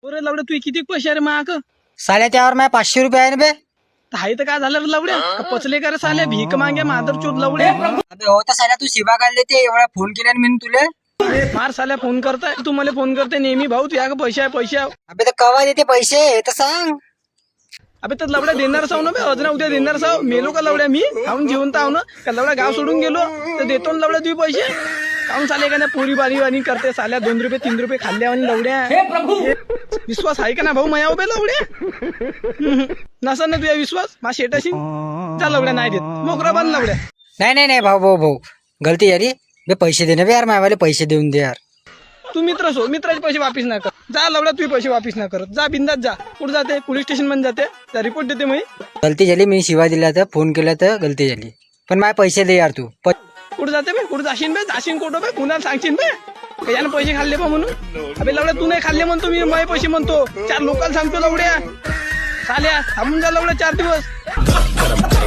बरं लवड्या तू किती पैसे रे माग साल्या त्यावर माझ्या 500 रुपये आहे ना बे. हाय तर काय झालं रे लवड्या का पचले का रे साल्या भीक मागे मादर चोद लवड्या अबे हो तर साल्या तू शिवा काढले ते एवढा फोन केला मी तुले. अरे फार साल्या फोन करताय तू मला फोन करते नेहमी भाऊ तुझ्या पैसे आहे पैसे आहे. अबे तर कवा देते पैसे हे तर सांग. अबे तर लवड्या देणार साव ना बे अजून उद्या देणार साव मेलो का लवड्या मी खाऊन जिवंत आहो ना का लवड्या गाव सोडून गेलो तर देतो ना लवड्या तुम्ही पैसे खाऊन साले का ना पुरी बारी वाणी करते साल्या 2 रुपये 3 रुपये खाल्ल्या आणि लवड्या विश्वास आहे का ना भाऊ माया उभे लवड्या नसन ना तुझ्या विश्वास मा शेटाशी जा लवड्या नाही देत मोकरा बंद लवड्या नाही भाऊ गलती यारी बे पैसे दे ना बे यार मायवाले पैसे देऊन दे यार. तू मित्र सो मित्राचे पैसे वापिस ना कर जा लवड्या तुझे पैसे वापिस ना करत जा बिंदात जा कुठं जाते पोलीस स्टेशन मध्ये जाते त्या रिपोर्ट देते मी गलती झाली मी शिवा दिला तर फोन केला तर गलती झाली पण माझे पैसे दे यार तू. कुठं जाते बे कुठं जाशील कुठं बे कुणाला सांगशील बे यानं पैसे खाल्ले बा म्हणून अबे लवड्या तू नाही खाल्ले म्हणतो मी माझे पैसे म्हणतो 4 लोकांना सांगतो लवड्या चाल्या थांबून जा लवड्या 4 दिवस